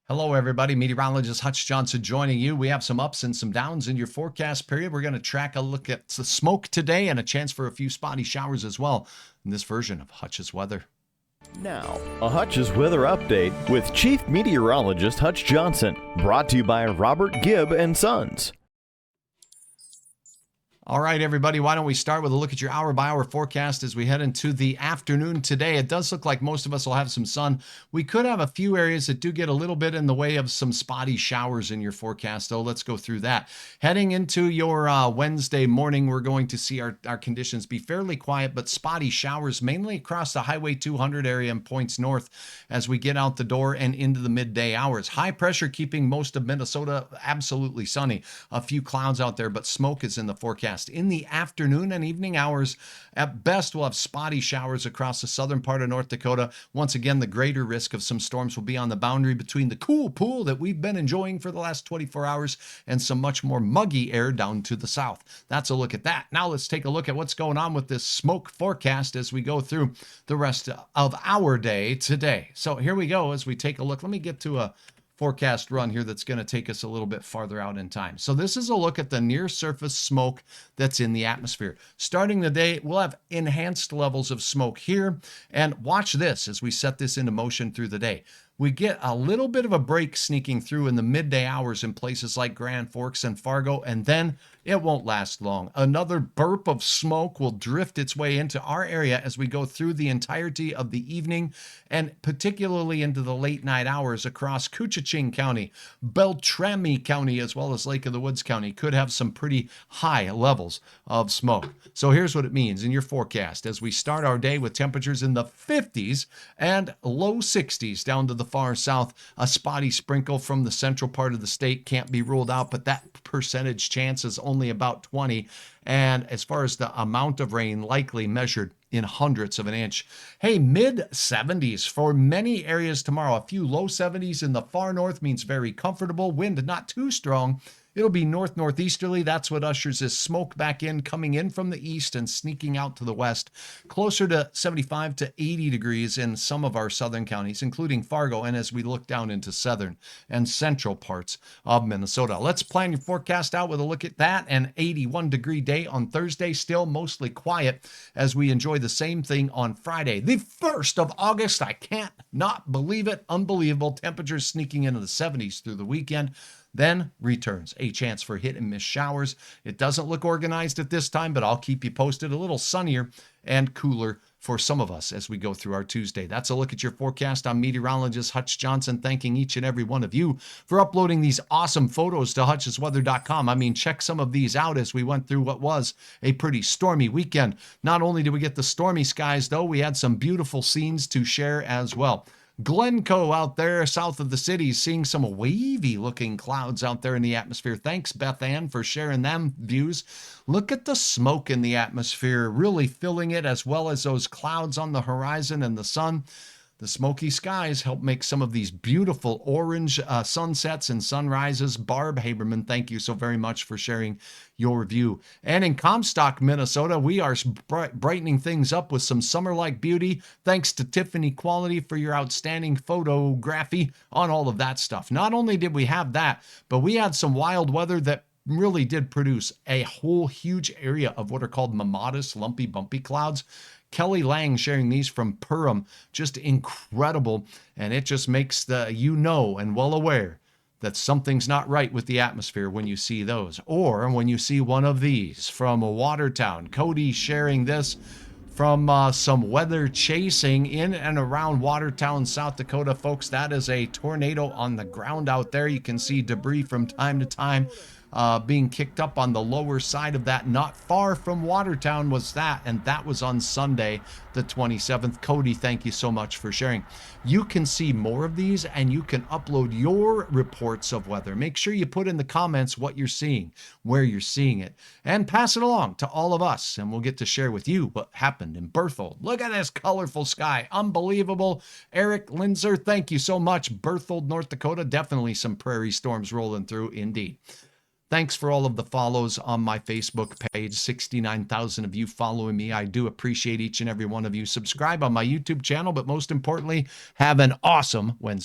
Hello, everybody. Meteorologist Hutch Johnson joining you. We have some ups and some downs in your forecast period. We're going to track a look at the smoke today and a chance for a few spotty showers as well in this version of Hutch's weather. Now, a Hutch's weather update with Chief Meteorologist Hutch Johnson, brought to you by Robert Gibb and Sons. All right, everybody, why don't we start with a look at your hour-by-hour forecast as we head into the afternoon today. It does look like most of us will have some sun. We could have a few areas that do get a little bit in the way of some spotty showers in your forecast, though. Let's go through that. Heading into your Wednesday morning, we're going to see our conditions be fairly quiet, but spotty showers mainly across the Highway 200 area and points north as we get out the door and into the midday hours. High pressure keeping most of Minnesota absolutely sunny. A few clouds out there, but smoke is in the forecast. In the afternoon and evening hours, at best, we'll have spotty showers across the southern part of North Dakota. Once again, the greater risk of some storms will be on the boundary between the cool pool that we've been enjoying for the last 24 hours and some much more muggy air down to the south. That's a look at that. Now let's take a look at what's going on with this smoke forecast as we go through the rest of our day today. So here we go as we take a look. Let me get to a forecast run here that's going to take us a little bit farther out in time. So this is a look at the near surface smoke that's in the atmosphere. Starting the day, we'll have enhanced levels of smoke here. And watch this as we set this into motion through the day. We get a little bit of a break sneaking through in the midday hours in places like Grand Forks and Fargo, and then it won't last long. Another burp of smoke will drift its way into our area as we go through the entirety of the evening and particularly into the late night hours across Koochiching County, Beltrami County, as well as Lake of the Woods County could have some pretty high levels of smoke. So here's what it means in your forecast as we start our day with temperatures in the 50s and low 60s down to the far south. A spotty sprinkle from the central part of the state can't be ruled out, but that percentage chance is only about 20. And as far as the amount of rain likely measured in hundredths of an inch. Hey, mid 70s for many areas tomorrow. A few low 70s in the far north means very comfortable. Wind not too strong. It'll be northeasterly. That's what ushers this smoke back in, coming in from the east and sneaking out to the west. Closer to 75 to 80 degrees in some of our southern counties, including Fargo, and as we look down into southern and central parts of Minnesota. Let's plan your forecast out with a look at that. An 81-degree day on Thursday, still mostly quiet as we enjoy the same thing on Friday. The 1st of August, I can't not believe it. Unbelievable. Temperatures sneaking into the 70s through the weekend. Then returns a chance for hit and miss showers. It doesn't look organized at this time, but I'll keep you posted. A little sunnier and cooler for some of us as we go through our Tuesday. That's a look at your forecast. I'm meteorologist Hutch Johnson, thanking each and every one of you for uploading these awesome photos to hutchesweather.com. I mean, check some of these out as we went through what was a pretty stormy weekend. Not only did we get the stormy skies, though, we had some beautiful scenes to share as well. Glencoe out there south of the city, seeing some wavy looking clouds out there in the atmosphere. Thanks, Beth Ann, for sharing them views. Look at the smoke in the atmosphere, really filling it, as well as those clouds on the horizon and the sun. The smoky skies help make some of these beautiful orange sunsets and sunrises. Barb Haberman, thank you so very much for sharing your view. And in Comstock, Minnesota, we are brightening things up with some summer-like beauty. Thanks to Tiffany Quality for your outstanding photography on all of that stuff. Not only did we have that, but we had some wild weather that really did produce a whole huge area of what are called mammatus, lumpy, bumpy clouds. Kelly Lang sharing these from Perham, just incredible. And it just makes and well aware that something's not right with the atmosphere when you see those. Or when you see one of these from Watertown. Cody sharing this from some weather chasing in and around Watertown, South Dakota. Folks, that is a tornado on the ground out there. You can see debris from time to time being kicked up on the lower side of that. Not far from Watertown was that, and that was on Sunday, the 27th. Cody, thank you so much for sharing. You can see more of these, and you can upload your reports of weather. Make sure you put in the comments what you're seeing, where you're seeing it, and pass it along to all of us, and we'll get to share with you what happened in Berthold. Look at this colorful sky. Unbelievable. Eric Linzer, thank you so much. Berthold, North Dakota, definitely some prairie storms rolling through indeed. Thanks for all of the follows on my Facebook page. 69,000 of you following me. I do appreciate each and every one of you. Subscribe on my YouTube channel, but most importantly, have an awesome Wednesday.